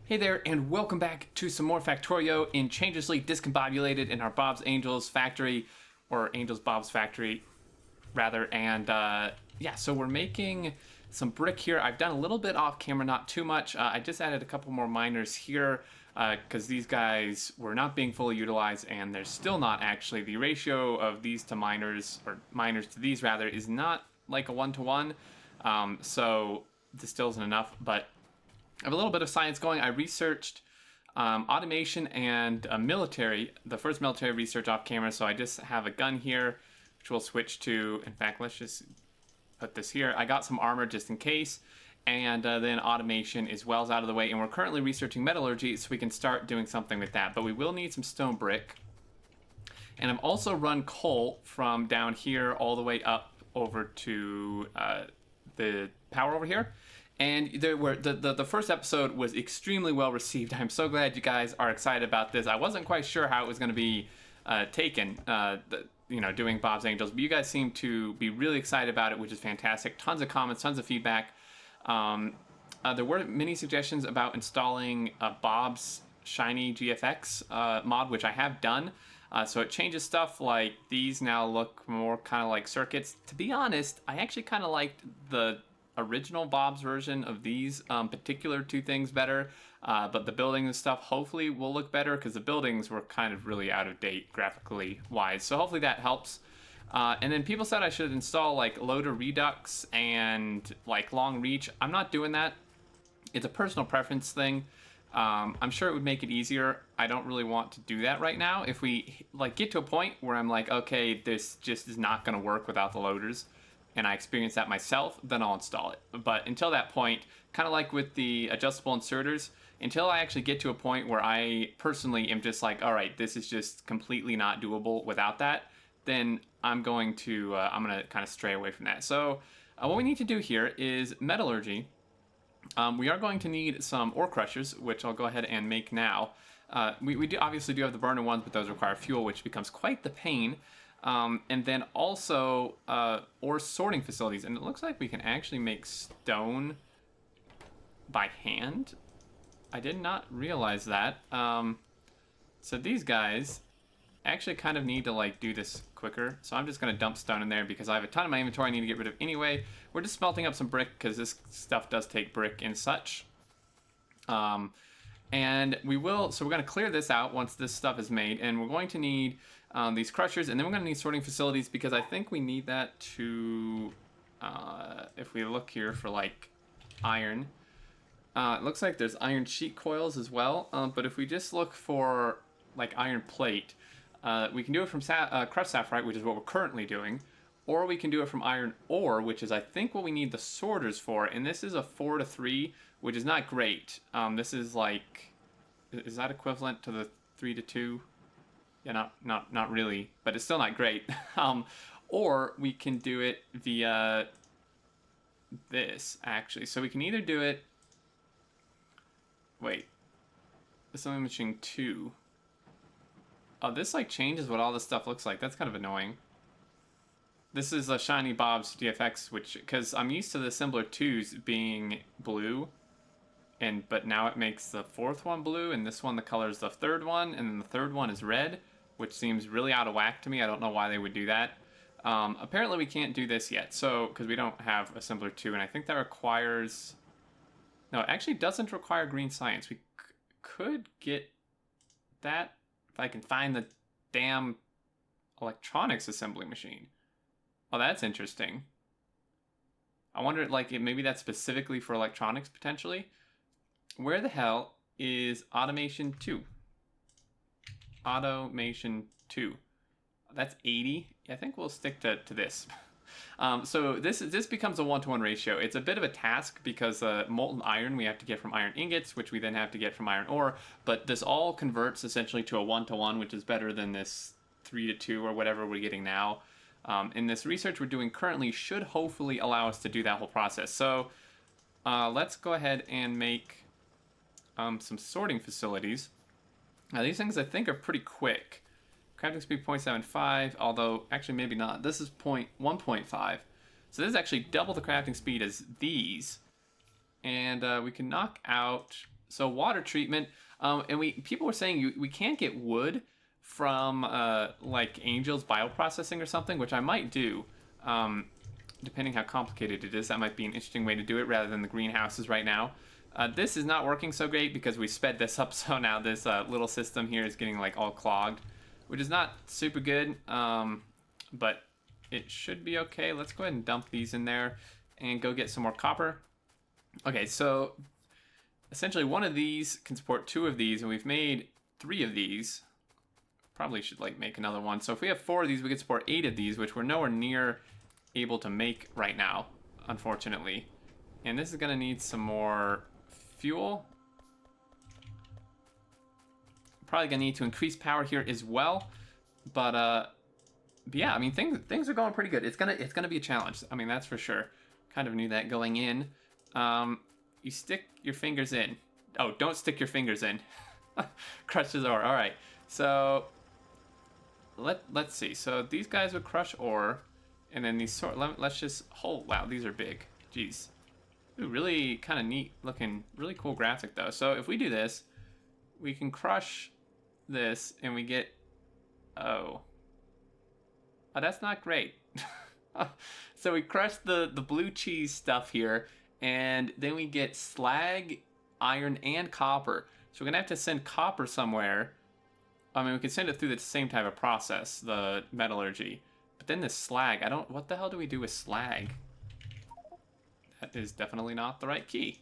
Hey there, and welcome back to some more Factorio in Changelessly Discombobulated in our Bob's Angels factory, or Angels Bob's factory, rather. And yeah, so we're making some brick here. I've done a little bit off camera, not too much. I just added a couple more miners here because these guys were not being fully utilized, and they're still not actually. The ratio of these to miners, or miners to these rather, is not like a 1-to-1. So this still isn't enough, but I have a little bit of science going. I researched automation and the first military research off camera. So I just have a gun here, which we'll switch to. In fact, let's just put this here. I got some armor just in case. And then automation as well is out of the way. And we're currently researching metallurgy, so we can start doing something with that. But we will need some stone brick. And I've also run coal from down here all the way up over to the power over here. And the first episode was extremely well received. I'm so glad you guys are excited about this. I wasn't quite sure how it was going to be taken, doing Bob's Angels, but you guys seem to be really excited about it, which is fantastic. Tons of comments, tons of feedback. There were many suggestions about installing Bob's Shiny GFX mod, which I have done. So it changes stuff like these now look more kind of like circuits. To be honest, I actually kind of liked the original Bob's version of these particular two things better, but the buildings and stuff hopefully will look better because the buildings were kind of really out of date graphically wise, so hopefully that helps. And then people said I should install like loader redux and like long reach. I'm not doing that. It's a personal preference thing. I'm sure it would make it easier. I don't really want to do that right now. If we like get to a point where I'm like, okay, this just is not going to work without the loaders, and I experience that myself, then I'll install it. But until that point, kind of like with the adjustable inserters, until I actually get to a point where I personally am just like, all right, this is just completely not doable without that, then I'm going to kind of stray away from that. So what we need to do here is metallurgy. We are going to need some ore crushers, which I'll go ahead and make now. We do obviously do have the burner ones, but those require fuel, which becomes quite the pain. And then also ore sorting facilities, and it looks like we can actually make stone by hand. I did not realize that. So these guys actually kind of need to like do this quicker, so I'm just going to dump stone in there because I have a ton of my inventory I need to get rid of anyway. We're just smelting up some brick because this stuff does take brick and such. And we're going to clear this out once this stuff is made, and we're going to need these crushers, and then we're going to need sorting facilities because I think we need that to, if we look here for like iron, it looks like there's iron sheet coils as well, but if we just look for like iron plate, we can do it from crushed sapphire, which is what we're currently doing, or we can do it from iron ore, which is I think what we need the sorters for, and this is a 4-to-3, which is not great. This is like, is that equivalent to the 3-to-2? Yeah, not really, but it's still not great. Or we can do it via this, actually. So we can either do it... Wait. Assembly machine 2. Oh, this like changes what all this stuff looks like. That's kind of annoying. This is a Shiny Bob's GFX, which... Because I'm used to the assembler 2s being blue, but now it makes the fourth one blue, and this one the color is the third one, and then the third one is red, which seems really out of whack to me. I don't know why they would do that. Apparently we can't do this yet, so because we don't have assembler 2, and I think that requires... No, it actually doesn't require green science. We could get that if I can find the damn electronics assembly machine. Oh, that's interesting. I wonder, like, maybe that's specifically for electronics, potentially? Where the hell is automation 2? Automation 2. That's 80. I think we'll stick to this. So this becomes a 1-to-1 ratio. It's a bit of a task because molten iron we have to get from iron ingots, which we then have to get from iron ore. But this all converts essentially to a 1-to-1, which is better than this 3-to-2 or whatever we're getting now. And this research we're doing currently should hopefully allow us to do that whole process. So let's go ahead and make some sorting facilities. Now these things I think are pretty quick. Crafting speed 0.75, although actually maybe not. This is 1.5. So this is actually double the crafting speed as these. And we can knock out So water treatment, and people were saying we can't get wood from like Angel's bioprocessing or something, which I might do. Depending how complicated it is, that might be an interesting way to do it rather than the greenhouses right now. This is not working so great because we sped this up, so now this little system here is getting like all clogged, which is not super good, but it should be okay. Let's go ahead and dump these in there and go get some more copper. Okay, so essentially one of these can support 2 of these, and we've made 3 of these. Probably should like make another one. So if we have 4 of these, we could support 8 of these, which we're nowhere near able to make right now, unfortunately. And this is gonna need some more fuel. Probably gonna need to increase power here as well. But yeah, I mean things are going pretty good. It's gonna be a challenge. I mean, that's for sure. Kind of knew that going in. You stick your fingers in. Oh, don't stick your fingers in. Crushes ore. All right. So let's see. So these guys would crush ore, and then these let's just wow, these are big. Jeez. Ooh, really kind of neat looking, really cool graphic though. So if we do this, we can crush this, and we get oh, that's not great. So we crush the blue cheese stuff here, and then we get slag, iron, and copper. So we're gonna have to send copper somewhere. I mean, we could send it through the same type of process, the metallurgy. But then the slag, what the hell do we do with slag? That is definitely not the right key.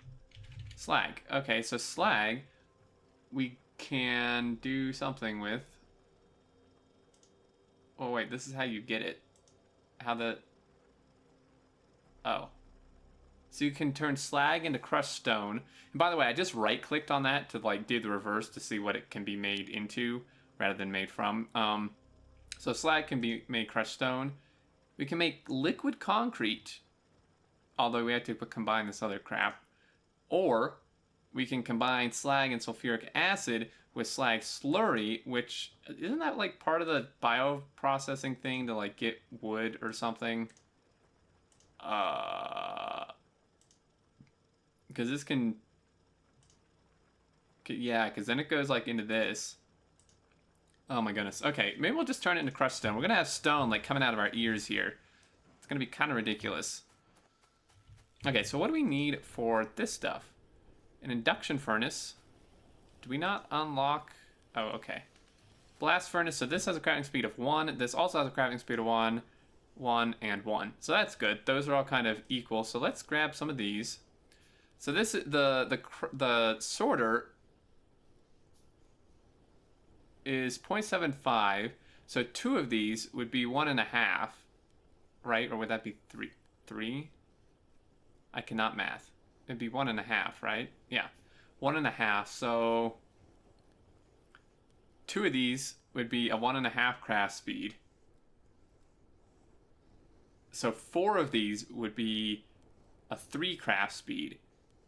Slag. Okay, so slag, we can do something with. Oh wait, this is how you get it. Oh. So you can turn slag into crushed stone. And by the way, I just right-clicked on that to like do the reverse to see what it can be made into rather than made from. So slag can be made crushed stone. We can make liquid concrete, although we have to combine this other crap. Or we can combine slag and sulfuric acid with slag slurry, which isn't that like part of the bioprocessing thing to like get wood or something? Because this can, yeah, because then it goes like into this. Oh my goodness. Okay, maybe we'll just turn it into crushed stone. We're gonna have stone like coming out of our ears here. It's gonna be kind of ridiculous. Okay, so what do we need for this stuff? An induction furnace. Do we not unlock? Oh, okay. Blast furnace. So this has a crafting speed of 1. This also has a crafting speed of 1, 1, and 1. So that's good. Those are all kind of equal. So let's grab some of these. So this is the sorter is 0.75. So 2 of these would be 1.5, right? Or would that be 3? 3? I cannot math. It'd be 1.5, right? Yeah, 1.5. So 2 of these would be a 1.5 craft speed. So 4 of these would be a 3 craft speed.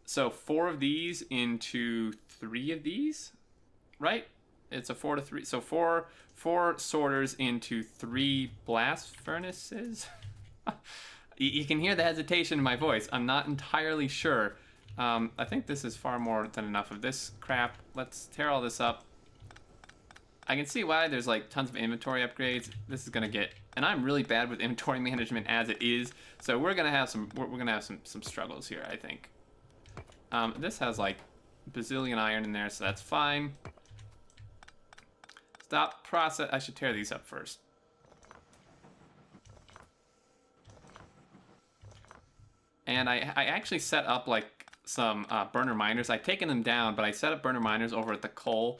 So 4 of these into 3 of these, right? It's a 4 to 3. So 4 sorters into 3 blast furnaces. You can hear the hesitation in my voice. I'm not entirely sure. I think this is far more than enough of this crap. Let's tear all this up. I can see why there's like tons of inventory upgrades. This is gonna get, and I'm really bad with inventory management as it is. So we're gonna have some struggles here, I think. This has like bazillion iron in there, so that's fine. Stop process. I should tear these up first. And I actually set up like some burner miners. I've taken them down, but I set up burner miners over at the coal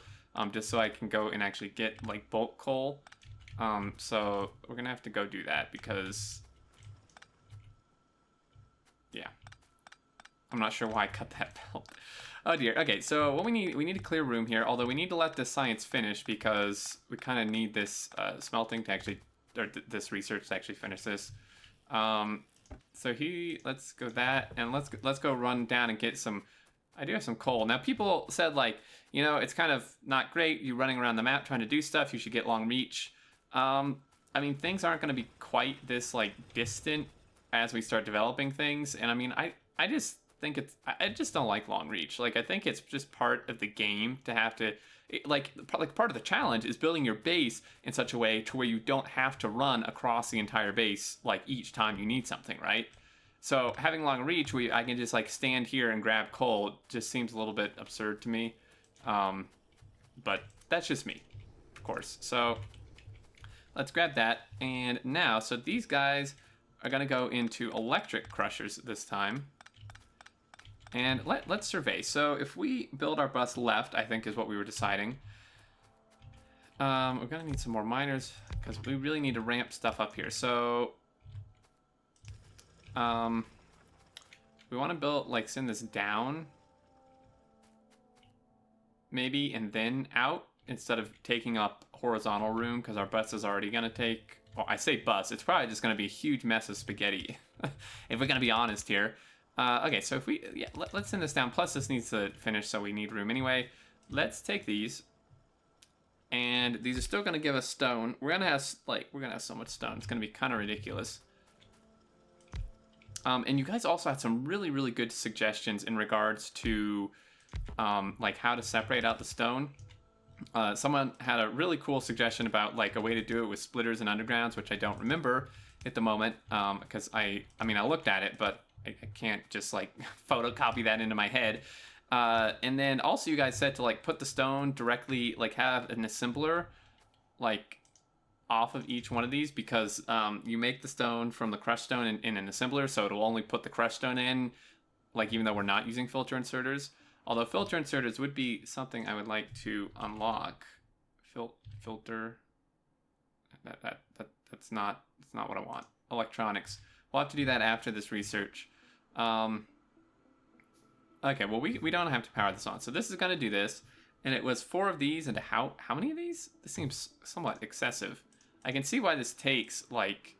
just so I can go and actually get like bulk coal. So we're gonna have to go do that because, yeah, I'm not sure why I cut that belt. Oh dear. Okay, so what we need to clear room here. Although we need to let this science finish because we kind of need this smelting to actually, or this research to actually finish this. So let's go that, and let's go run down and get some. I do have some coal. Now people said like, you know, it's kind of not great you running around the map trying to do stuff. You should get long reach. I mean, things aren't going to be quite this like distant as we start developing things. And I mean, I just think I just don't like long reach. Like, I think it's just part of the game to have to, like part of the challenge is building your base in such a way to where you don't have to run across the entire base like each time you need something, right? So having long reach, I can just like stand here and grab coal just seems a little bit absurd to me. But that's just me, of course. So let's grab that. And now, so these guys are going to go into electric crushers this time. And let's survey. So if we build our bus left, I think is what we were deciding. We're going to need some more miners because we really need to ramp stuff up here. So we want to build, like, send this down maybe and then out instead of taking up horizontal room, because our bus is already going to take, well, I say bus, it's probably just going to be a huge mess of spaghetti if we're going to be honest here. Okay, so if we, yeah, let's send this down. Plus this needs to finish, so we need room anyway. Let's take these, and these are still going to give us stone. We're going to have so much stone. It's going to be kind of ridiculous. And you guys also had some really, really good suggestions in regards to like how to separate out the stone. Someone had a really cool suggestion about like a way to do it with splitters and undergrounds, which I don't remember at the moment because I looked at it, but I can't just like photocopy that into my head. And then also you guys said to like put the stone directly, like have an assembler like off of each one of these, because you make the stone from the crushed stone in an assembler, so it'll only put the crushed stone in, like even though we're not using filter inserters. Although filter inserters would be something I would like to unlock. Filter. That's not what I want. Electronics. We'll have to do that after this research. Okay, well we don't have to power this on. So this is gonna do this, and it was 4 of these. And how many of these? This seems somewhat excessive. I can see why this takes like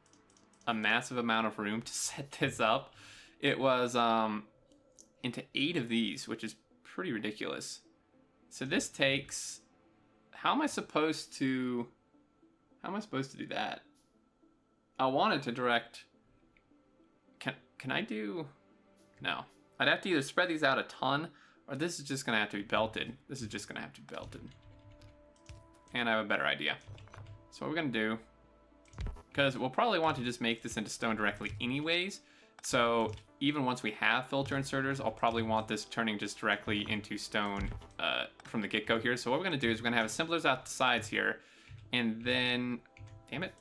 a massive amount of room to set this up. It was into 8 of these, which is pretty ridiculous. So this takes, how am I supposed to do that? I wanted to direct, can I do, no. I'd have to either spread these out a ton, or this is just gonna have to be belted. This is just gonna have to be belted. And I have a better idea. So what we're gonna do, because we'll probably want to just make this into stone directly anyways, so even once we have filter inserters, I'll probably want this turning just directly into stone from the get-go here. So what we're gonna do is we're gonna have assemblers out the sides here, and then, damn it,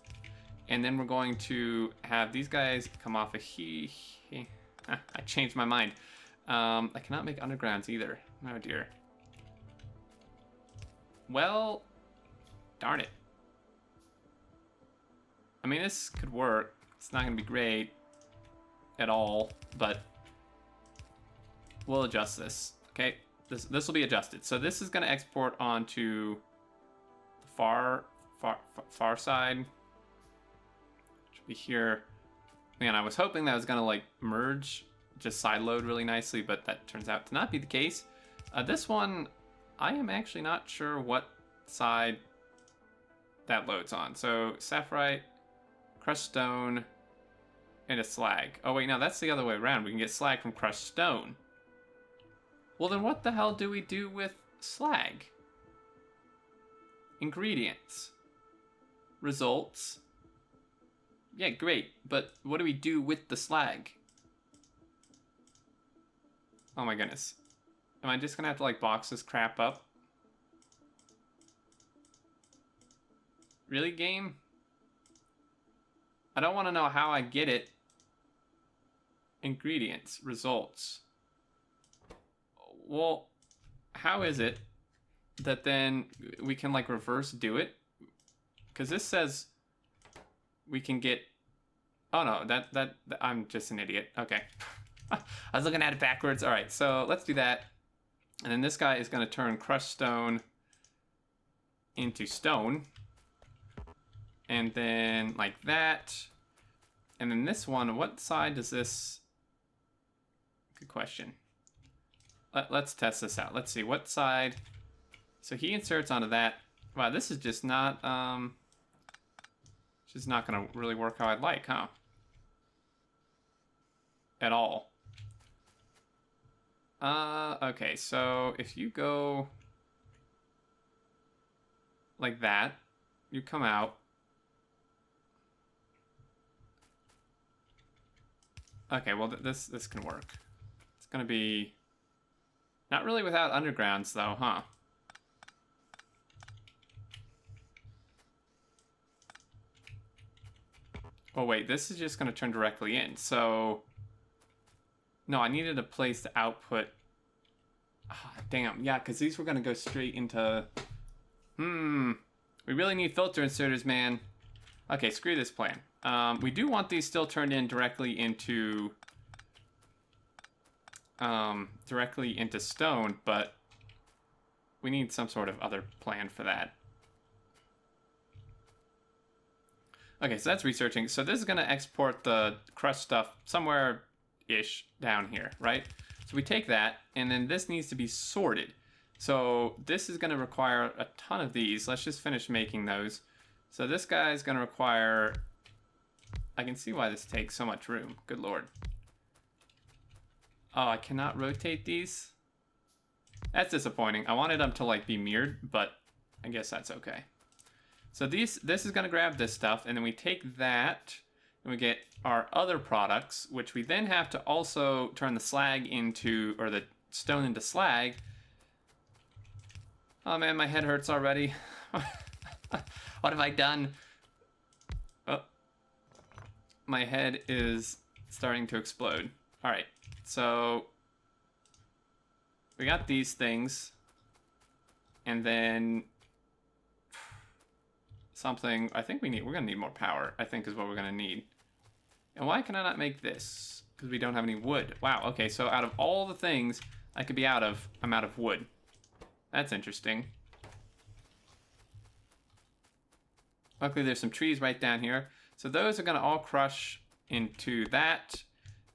and then we're going to have these guys come off of I changed my mind. I cannot make undergrounds either. Oh dear. Well, darn it. I mean, this could work. It's not gonna be great at all, but we'll adjust this. Okay, this will be adjusted. So this is gonna export onto the far side, which will be here. Man, I was hoping that was gonna like merge, just side load really nicely, but that turns out to not be the case. This one, I am actually not sure what side that loads on. So sapphirite, crushed stone, and a slag. Oh wait, no, that's the other way around. We can get slag from crushed stone. Well then what the hell do we do with slag? Ingredients. Results. Yeah, great, but what do we do with the slag? Oh my goodness. Am I just gonna have to like box this crap up? Really, game? I don't want to know how I get it. Ingredients, results. Well, how is it that then we can like reverse do it? Because this says we can get, oh no, that I'm just an idiot. Okay. I was looking at it backwards. All right, so let's do that. And then this guy is going to turn crushed stone into stone. And then like that. And then this one, what side does this... Good question. Let's test this out. Let's see, what side... So he inserts onto that. Wow, this is just not... just not going to really work how I'd like, huh? At all. Okay, so if you go like that, you come out. Okay, well, this can work. It's gonna be not really without undergrounds, though, huh? Oh, wait, this is just gonna turn directly in, so... No, I needed a place to output... Ah, damn, yeah, because these were gonna go straight into... We really need filter inserters, man. Okay, screw this plan. We do want these still turned in directly into stone, but we need some sort of other plan for that. Okay, so that's researching. So this is going to export the crushed stuff somewhere-ish down here, right? So we take that, and then this needs to be sorted. So this is going to require a ton of these. Let's just finish making those. So this guy is going to require... I can see why this takes so much room. Good lord. Oh, I cannot rotate these? That's disappointing. I wanted them to, like, be mirrored, but I guess that's okay. So this is going to grab this stuff, and then we take that, and we get our other products, which we then have to also turn the slag into, or the stone into slag. Oh man, my head hurts already. What have I done? Oh, my head is starting to explode. All right, so we got these things, and then something. I think we're gonna need more power. I think is what we're gonna need. And why can I not make this? Because we don't have any wood. Wow. Okay, so out of all the things I could be out of, I'm out of wood. That's interesting. Luckily, there's some trees right down here. So those are going to all crush into that.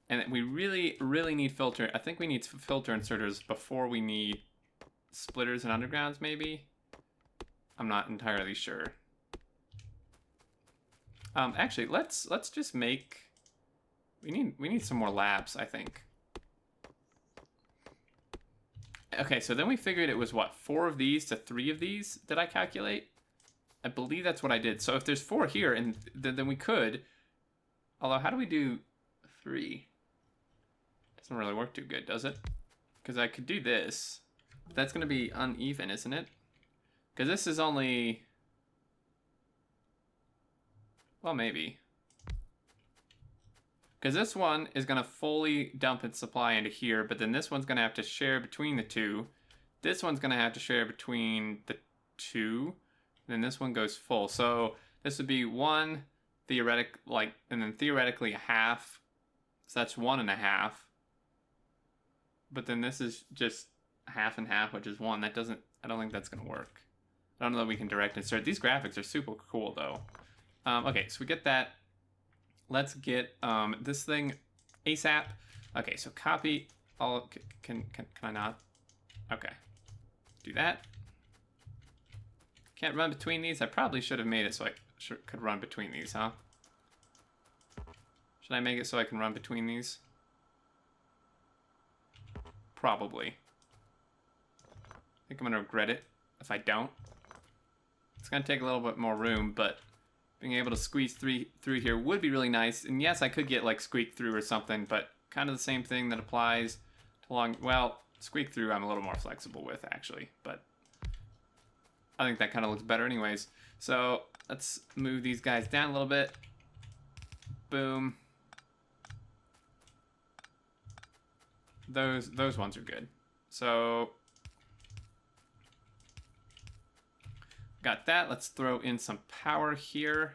And we really, really need filter. I think we need filter inserters before we need splitters and undergrounds, maybe? I'm not entirely sure. Actually, let's just make... We need some more labs, I think. Okay, so then we figured it was, what, 4 of these to 3 of these? Did I calculate? I believe that's what I did. So if there's 4 here, and then we could... Although, how do we do 3? Doesn't really work too good, does it? Because I could do this. But that's going to be uneven, isn't it? Because this is only... Well, maybe. Because this one is going to fully dump its supply into here, but then this one's going to have to share between the 2. This one's going to have to share between the 2. And then this one goes full. So this would be 1 theoretic, like, and then theoretically a half. So that's 1.5. But then this is just half and half, which is 1. That doesn't, I don't think that's going to work. I don't know that we can direct insert. These graphics are super cool, though. Okay, so we get that. Let's get this thing ASAP. Okay, so copy all. Can I not? Okay, do that. Can't run between these. I probably should have made it so I could run between these, huh? Should I make it so I can run between these? Probably. I think I'm gonna regret it if I don't. It's gonna take a little bit more room, but being able to squeeze through here would be really nice. And yes, I could get like squeak through or something, but kind of the same thing that applies to long. Well, squeak through I'm a little more flexible with actually, but I think that kind of looks better anyways. So let's move these guys down a little bit. Boom. Those ones are good. So got that. Let's throw in some power here.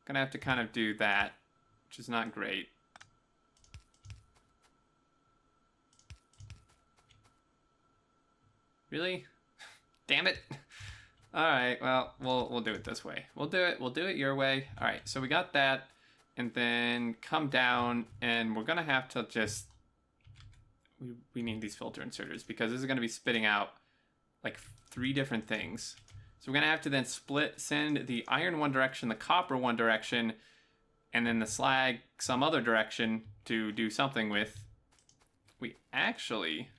Gonna have to kind of do that, which is not great. Really? Damn it. All right, well, we'll do it this way. We'll do it your way. All right, so we got that, and then come down, and we're gonna have to just we need these filter inserters because this is gonna be spitting out like 3 different things. So we're gonna have to then send the iron one direction, the copper one direction, and then the slag some other direction to do something with. we actually...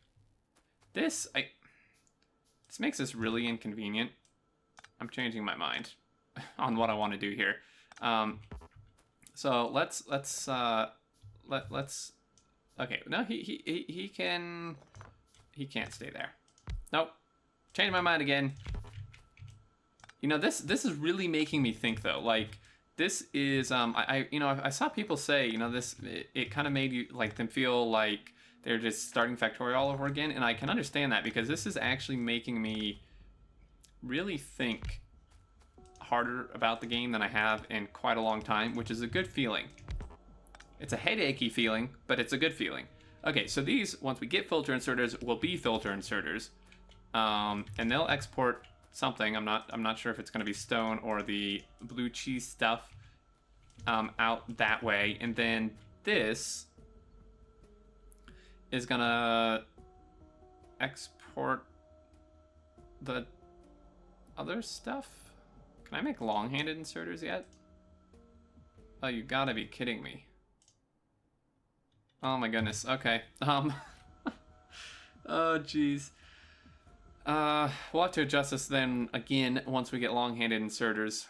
This makes this really inconvenient. I'm changing my mind on what I want to do here. So let's okay, no, he can't stay there. Nope. Change my mind again. You know, this is really making me think though. Like, this is I saw people say, you know, this it kind of made you like them feel like they're just starting Factorio all over again, and I can understand that because this is actually making me really think harder about the game than I have in quite a long time, which is a good feeling. It's a headachy feeling, but it's a good feeling. Okay, so these, once we get filter inserters, will be filter inserters, and they'll export something. I'm not sure if it's going to be stone or the blue cheese stuff out that way, and then this is gonna export the other stuff. Can I make long-handed inserters yet? Oh, you gotta be kidding me. Oh my goodness. Okay. Oh jeez. We'll have to adjust this then again once we get long-handed inserters.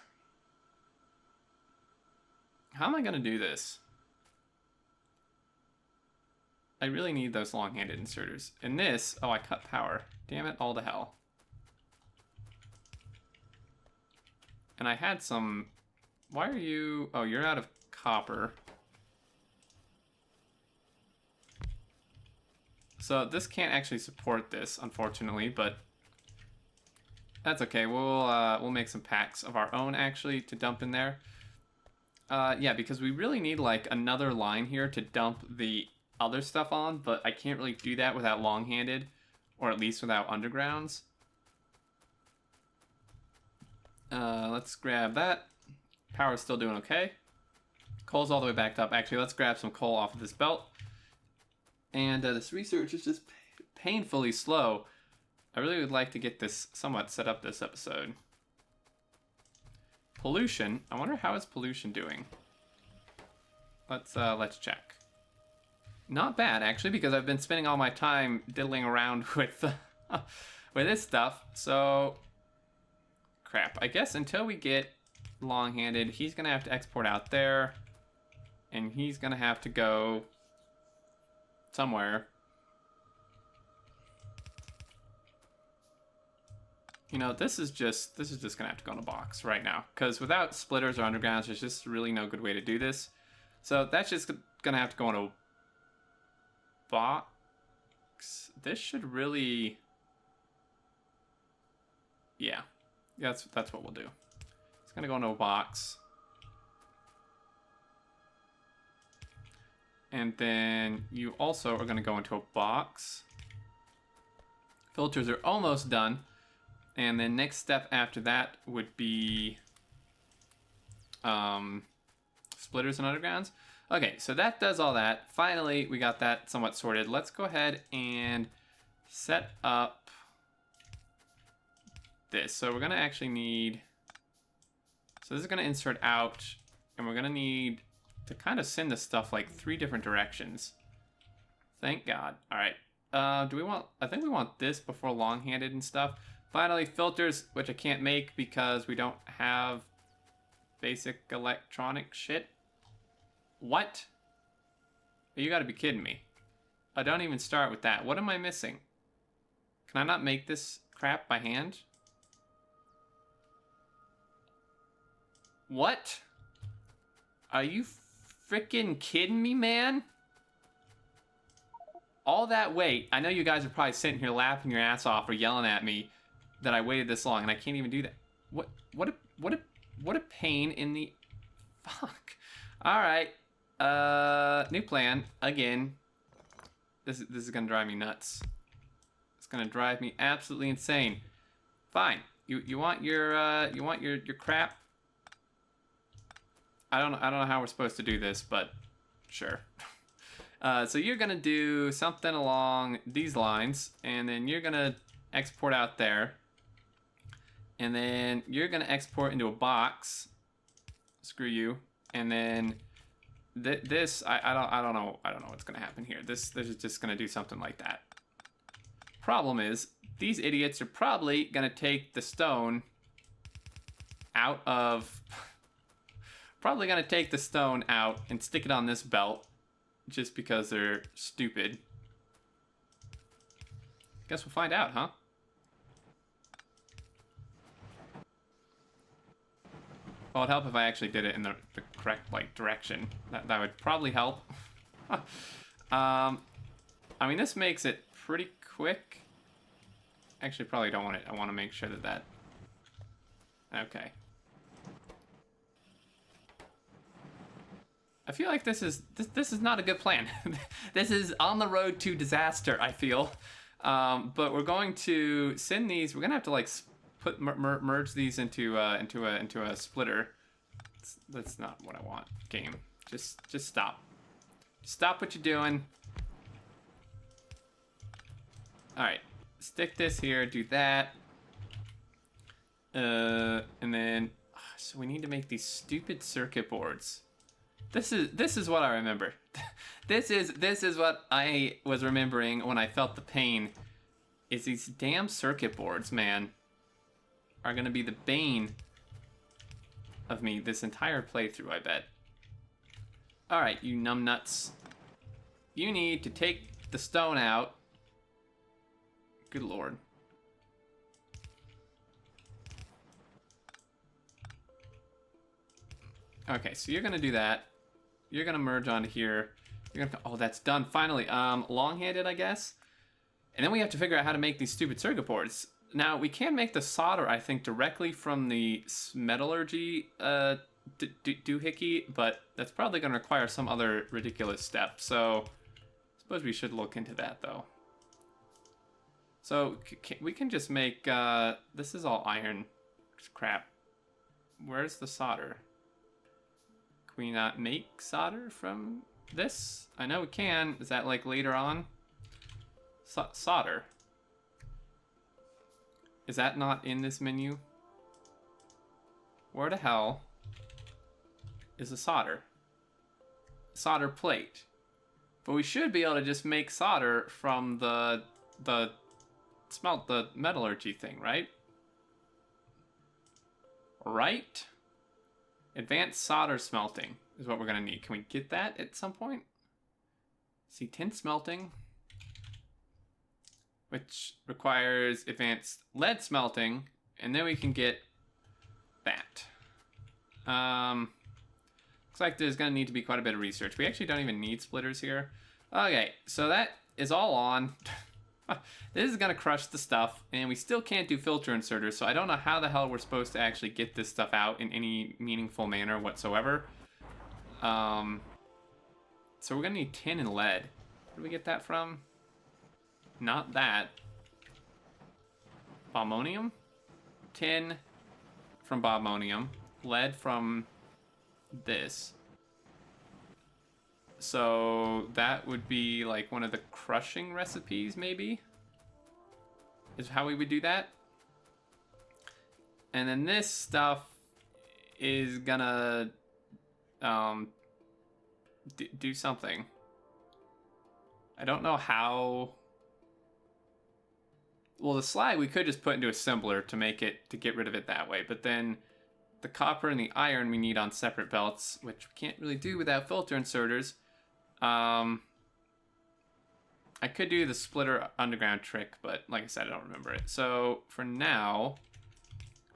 How am I gonna do this? I really need those long-handed inserters. And this, oh, I cut power. Damn it, all to hell. And I had some, why are you, oh, you're out of copper. So this can't actually support this, unfortunately, but that's okay. We'll make some packs of our own actually to dump in there. Yeah, because we really need like another line here to dump the other stuff on, but I can't really do that without long-handed, or at least without undergrounds. Let's grab that. Power's still doing okay. Coal's all the way backed up. Actually, let's grab some coal off of this belt. And this research is just painfully slow. I really would like to get this somewhat set up this episode. Pollution. I wonder how is pollution doing. Let's check. Not bad, actually, because I've been spending all my time diddling around with with this stuff. So, crap. I guess until we get long-handed, he's gonna have to export out there, and he's gonna have to go somewhere. You know, this is just gonna have to go in a box right now, because without splitters or undergrounds, there's just really no good way to do this. So that's just gonna have to go in a box. This should really, yeah, that's what we'll do. It's gonna go into a box, and then you also are gonna go into a box. Filters are almost done, and then next step after that would be splitters and undergrounds. Okay, so that does all that. Finally, we got that somewhat sorted. Let's go ahead and set up this. So we're gonna actually need, so this is gonna insert out, and we're gonna need to kind of send this stuff like 3 different directions. Thank God. All right, do we want, I think we want this before long-handed and stuff. Finally, filters, which I can't make because we don't have basic electronic shit. What? You gotta be kidding me. I don't even start with that. What am I missing? Can I not make this crap by hand? What? Are you freaking kidding me, man? All that wait. I know you guys are probably sitting here laughing your ass off or yelling at me that I waited this long and I can't even do that. What a pain in the fuck. All right. New plan again. This is gonna drive me nuts. It's gonna drive me absolutely insane. Fine. You want your crap. I don't know how we're supposed to do this, but sure. So you're gonna do something along these lines, and then you're gonna export out there, and then you're gonna export into a box. Screw you. And then This I don't know what's gonna happen here. This is just gonna do something like that. Problem is, these idiots are probably gonna take the stone out of probably gonna take the stone out and stick it on this belt just because they're stupid. Guess we'll find out, huh? Well, it'd help if I actually did it in the correct direction. That would probably help. I mean, this makes it pretty quick. Actually, probably don't want it. I want to make sure that. Okay. I feel like this is not a good plan. This is on the road to disaster, I feel. But we're going to send these. We're gonna have to like merge these into a splitter. That's not what I want. Game, just stop. Stop what you're doing. All right, stick this here. Do that. And then so we need to make these stupid circuit boards. This is what I remember. This is what I was remembering when I felt the pain. Is these damn circuit boards, man, are gonna be the bane of me this entire playthrough, I bet. All right, you numbnuts. You need to take the stone out. Good lord. Okay, so you're gonna do that. You're gonna merge onto here. You're gonna, oh, that's done finally. Long-handed, I guess. And then we have to figure out how to make these stupid circuit boards. Now we can make the solder, I think, directly from the metallurgy doohickey, but that's probably gonna require some other ridiculous step. So I suppose we should look into that though. So we can just make this is all iron crap. Where's the solder? Can we not make solder from this? I know we can. Is that like later on? Solder. Is that not in this menu? Where the hell is the solder? Solder plate. But we should be able to just make solder from the metallurgy thing, right? Right? Advanced solder smelting is what we're gonna need. Can we get that at some point? See, tin smelting, which requires advanced lead smelting, and then we can get that. Looks like there's gonna need to be quite a bit of research. We actually don't even need splitters here. Okay, so that is all on. This is gonna crush the stuff, and we still can't do filter inserters, so I don't know how the hell we're supposed to actually get this stuff out in any meaningful manner whatsoever. So we're gonna need tin and lead. Where do we get that from? Not that. Bombonium? Tin from bombonium. Lead from this. So that would be like one of the crushing recipes, maybe? Is how we would do that. And then this stuff is gonna do something. I don't know how. Well, the slag we could just put into assembler to get rid of it that way, but then the copper and the iron we need on separate belts, which we can't really do without filter inserters. I could do the splitter underground trick, but like I said, I don't remember it. So for now,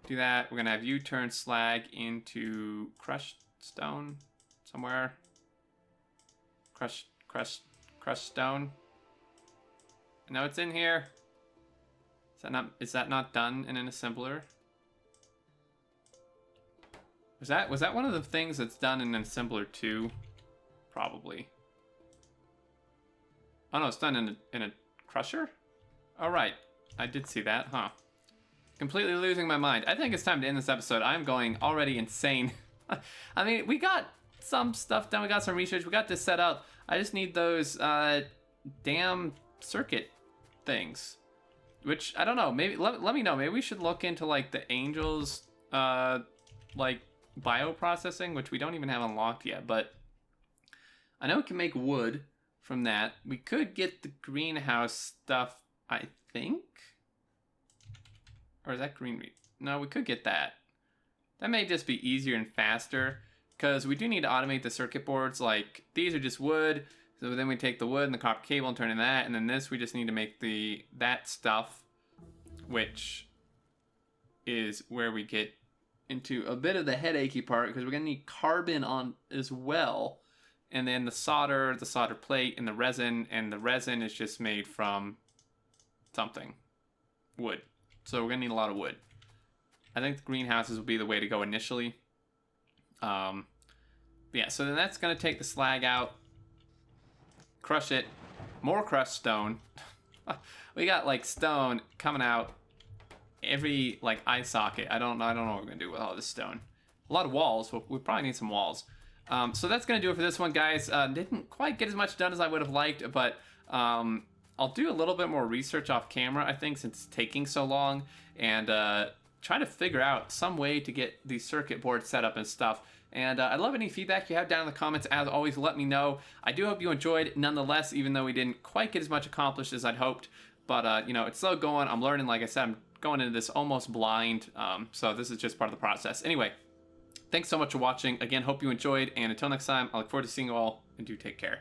do that. We're gonna have you turn slag into crushed stone somewhere. Crushed stone. No, it's in here. Is that not done in an assembler? Was that one of the things that's done in an assembler too? Probably. Oh no, it's done in a crusher? All right, I did see that, huh? Completely losing my mind. I think it's time to end this episode. I'm going already insane. I mean, we got some stuff done. We got some research. We got this set up. I just need those damn circuit things. Which, I don't know. Maybe, let me know. Maybe we should look into, like, the Angels, like, bioprocessing, which we don't even have unlocked yet. But I know we can make wood from that. We could get the greenhouse stuff, I think. Or is that green? No, we could get that. That may just be easier and faster, because we do need to automate the circuit boards. Like, these are just wood, so then we take the wood and the copper cable and turn in that, and then this we just need to make that stuff, which is where we get into a bit of the headachy part, because we're going to need carbon on as well, and then the solder plate, and the resin is just made from something, wood. So we're going to need a lot of wood. I think the greenhouses will be the way to go initially. Yeah, so then that's going to take the slag out, crush it, more crushed stone. We got like stone coming out every like eye socket. I don't know what we're going to do with all this stone. A lot of walls. We probably need some walls. So that's going to do it for this one, guys. Didn't quite get as much done as I would have liked, but I'll do a little bit more research off camera, I think, since it's taking so long, and try to figure out some way to get the circuit board set up and stuff. And I'd love any feedback you have down in the comments. As always, let me know. I do hope you enjoyed nonetheless, even though we didn't quite get as much accomplished as I'd hoped. But, you know, it's still going. I'm learning. Like I said, I'm going into this almost blind. So this is just part of the process. Anyway, thanks so much for watching. Again, hope you enjoyed. And until next time, I look forward to seeing you all, and do take care.